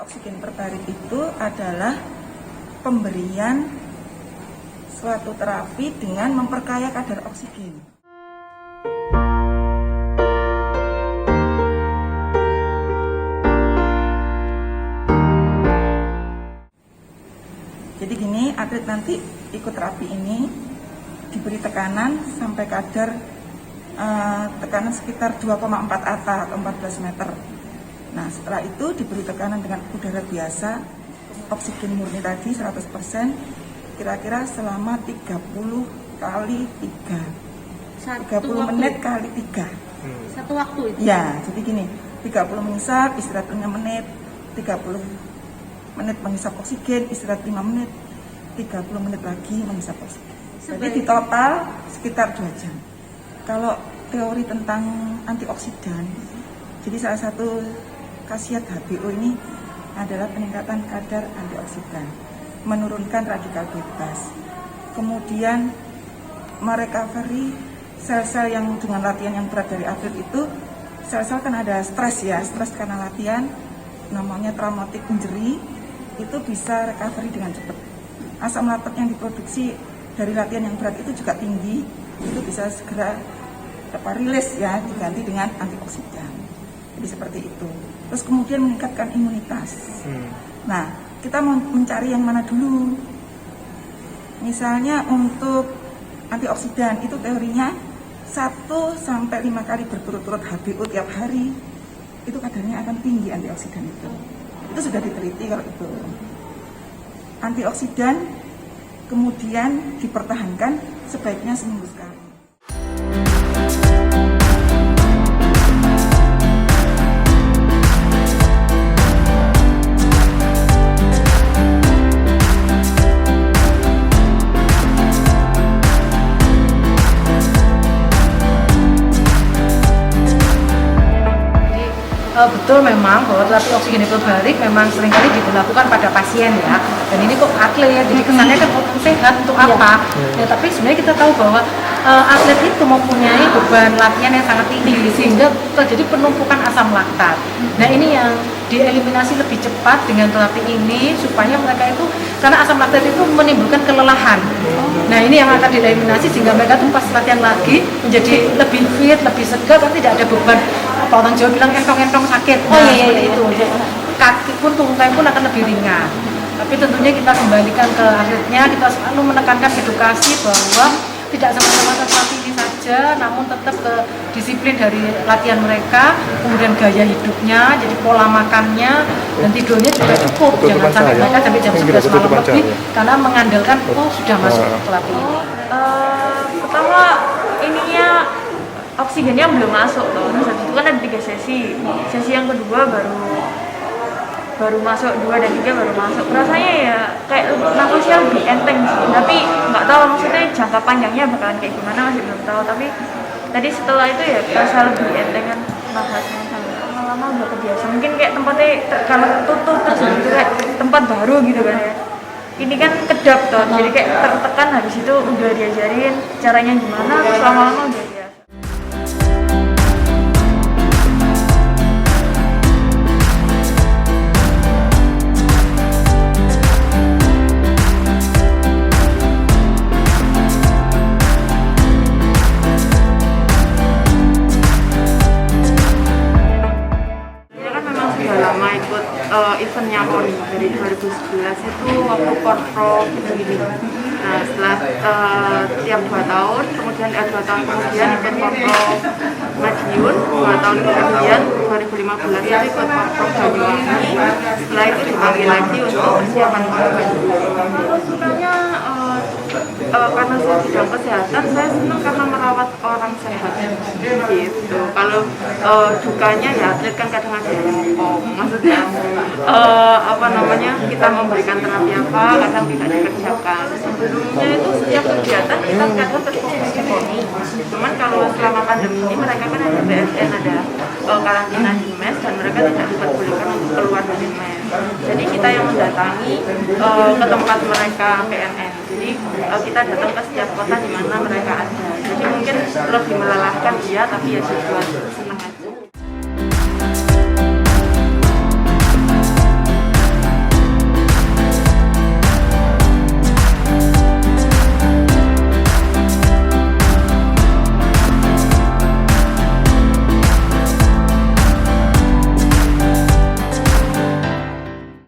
Oksigen hiperbarik itu adalah pemberian suatu terapi dengan memperkaya kadar oksigen. Jadi gini, atlet nanti ikut terapi ini diberi tekanan sampai kadar tekanan sekitar 2,4 atah atau 14 meter. Nah, setelah itu diberi tekanan dengan udara biasa, oksigen murni tadi 100%, kira-kira selama 30 kali 3. 30 menit kali 3. Satu waktu itu? Ya, jadi gini, 30 menghisap, istirahat 5 menit, 30 menit menghisap oksigen, istirahat 5 menit, 30 menit lagi menghisap oksigen. Jadi di total sekitar 2 jam. Kalau teori tentang antioksidan, jadi salah satu khasiat HBO ini adalah peningkatan kadar antioksidan, menurunkan radikal bebas, kemudian merecovery sel-sel yang dengan latihan yang berat dari atlet itu, sel-sel kan ada stres ya, stres karena latihan, namanya traumatic injury, itu bisa recovery dengan cepat. Asam laktat yang diproduksi dari latihan yang berat itu juga tinggi, itu bisa segera rilis ya, diganti dengan antioksidan. Jadi seperti itu. Terus kemudian meningkatkan imunitas. Nah, kita mau mencari yang mana dulu? Misalnya untuk antioksidan itu teorinya 1-5 kali berturut-turut HBO tiap hari, itu kadarnya akan tinggi antioksidan itu. Itu sudah diteliti kalau itu. Antioksidan kemudian dipertahankan sebaiknya seminggu sekali. Betul memang bahwa terapi oksigen hiperbarik memang seringkali dilakukan pada pasien ya, dan ini kok atlet, jadi kesannya kan sehat untuk apa ya, tapi sebenarnya kita tahu bahwa atlet itu mempunyai beban latihan yang sangat tinggi sehingga terjadi penumpukan asam laktat. Nah, ini yang dieliminasi lebih cepat dengan terapi ini supaya mereka itu, karena asam laktat itu menimbulkan kelelahan. Nah, ini yang akan dieliminasi sehingga mereka tuh pas latihan lagi menjadi lebih fit, lebih segar, kan tidak ada beban. Apa orang Jawa bilang entong-entong sakit. Seperti itu. Kaki pun, tungkai pun akan lebih ringan. Tapi tentunya kita kembalikan ke atletnya, kita selalu menekankan edukasi bahwa tidak semata-mata terapi ini saja, namun tetap ke disiplin dari latihan mereka, kemudian gaya hidupnya, jadi pola makannya, dan tidurnya juga cukup. Jangan sampai mereka sampai jam 11 malam lebih, karena mengandalkan sudah masuk terapi ini. Pertama ininya oksigennya belum masuk loh. Terus habis itu kan ada 3 sesi. Sesi yang kedua baru masuk, 2 dan 3 baru masuk. Rasanya ya kayak nafasnya lebih enteng sih. Tapi nggak tahu maksudnya jangka panjangnya bakalan kayak gimana, masih belum tahu. Tapi tadi setelah itu ya terasa lebih enteng kan nafasnya. Lama-lama udah kebiasa. Mungkin kayak tempatnya kalau tutup terus gitu kayak tempat baru gitu kan ya. Ini kan kedap toh, jadi kayak tertekan, habis itu udah diajarin caranya gimana, terus lama-lama udah biasa. Eventnya PONI dari 2011 itu waktu Porpro begini. Nah, setelah tiap 2 tahun, kemudian 2 tahun kemudian ikut Porpro Madiun, 2 tahun kemudian 2015 itu ikut Porpro Banyuwangi. Setelah itu dipanggil lagi untuk persiapan Porpro. Sebenarnya karena saya bidang kesehatan, saya senang karena merawat orang sehat gitu. Kalau dukanya ya atlet kan kadang ada yang maksudnya kita memberikan terapi apa kadang tidak dikerjakan. Sebelumnya itu setiap kegiatan kita kadang terfokus di PONI. Cuman kalau selama pandemi ini mereka kan ada BSN, ada karantina di mes, dan mereka tidak diperbolehkan untuk keluar dari mes. Jadi kita yang mendatangi ke tempat mereka PNN. Jadi kita datang ke setiap kota di mana mereka ada. Jadi mungkin lebih melelahkan dia, tapi ya situasi